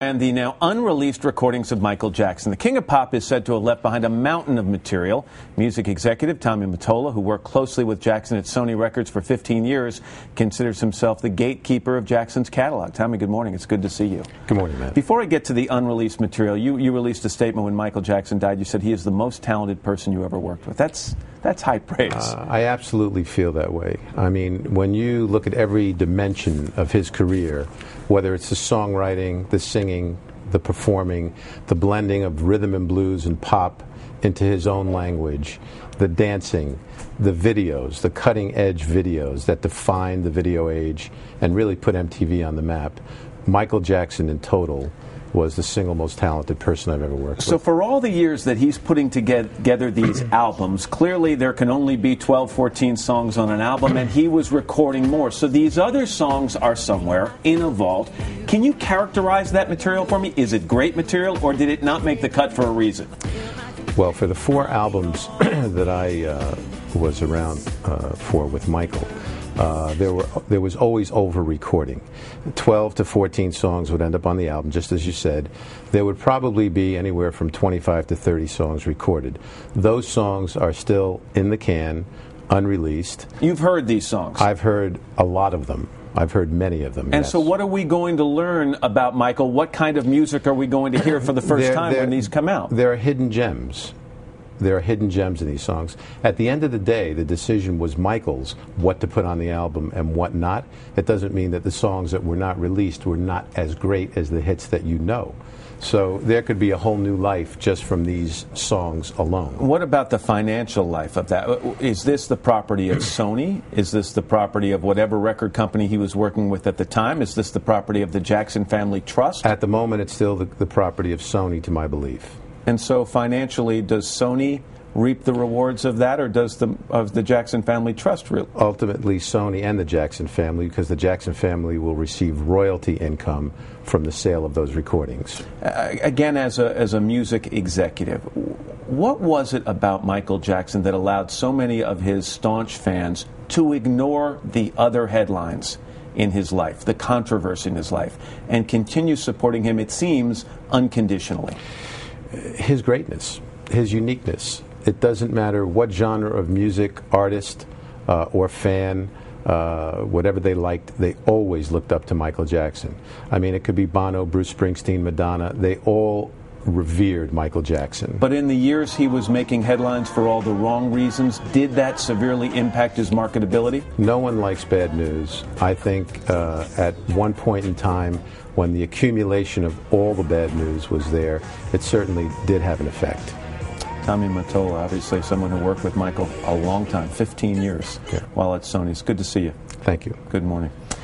And the now unreleased recordings of Michael Jackson. The King of Pop is said to have left behind a mountain of material. Music executive Tommy Mottola, who worked closely with Jackson at Sony Records for 15 years, considers himself the gatekeeper of Jackson's catalog. Tommy, good morning. It's good to see you. Good morning, Matt. Before I get to the unreleased material, you released a statement when Michael Jackson died. You said he is the most talented person you ever worked with. That's high praise. I absolutely feel that way. I mean, when you look at every dimension of his career, whether it's the songwriting, the singing, the performing, the blending of rhythm and blues and pop into his own language, the dancing, the videos, the cutting-edge videos that defined the video age and really put MTV on the map, Michael Jackson in total was the single most talented person I've ever worked with. So for all the years that he's putting together these albums, clearly there can only be 12, 14 songs on an album, and he was recording more. So these other songs are somewhere in a vault. Can you characterize that material for me? Is it great material, or did it not make the cut for a reason? Well, for the 4 albums that I was around for with Michael, there was always over-recording. 12 to 14 songs would end up on the album, just as you said. There would probably be anywhere from 25 to 30 songs recorded. Those songs are still in the can, unreleased. You've heard these songs? I've heard a lot of them. I've heard many of them. And yes. so what are we going to learn about Michael? What kind of music are we going to hear for the first time when these come out? There are hidden gems. There are hidden gems in these songs. At the end of the day, the decision was Michael's, what to put on the album and what not. It doesn't mean that the songs that were not released were not as great as the hits that you know. So there could be a whole new life just from these songs alone. What about the financial life of that? Is this the property of Sony? Is this the property of whatever record company he was working with at the time? Is this the property of the Jackson Family Trust? At the moment, it's still the property of Sony, to my belief. And so financially, does Sony reap the rewards of that, or does the Jackson Family Trust? Ultimately, Sony and the Jackson family, because the Jackson family will receive royalty income from the sale of those recordings. Again, as a music executive, what was it about Michael Jackson that allowed so many of his staunch fans to ignore the other headlines in his life, the controversy in his life, and continue supporting him, it seems, unconditionally? His greatness, his uniqueness. It doesn't matter what genre of music, artist, or fan, whatever they liked, they always looked up to Michael Jackson. I mean, it could be Bono, Bruce Springsteen, Madonna. They all revered Michael Jackson. But in the years he was making headlines for all the wrong reasons, did that severely impact his marketability? No one likes bad news. I think at one point in time, when the accumulation of all the bad news was there, it certainly did have an effect. Tommy Mottola, obviously someone who worked with Michael a long time, 15 years, while at Sony. It's good to see you. Thank you. Good morning.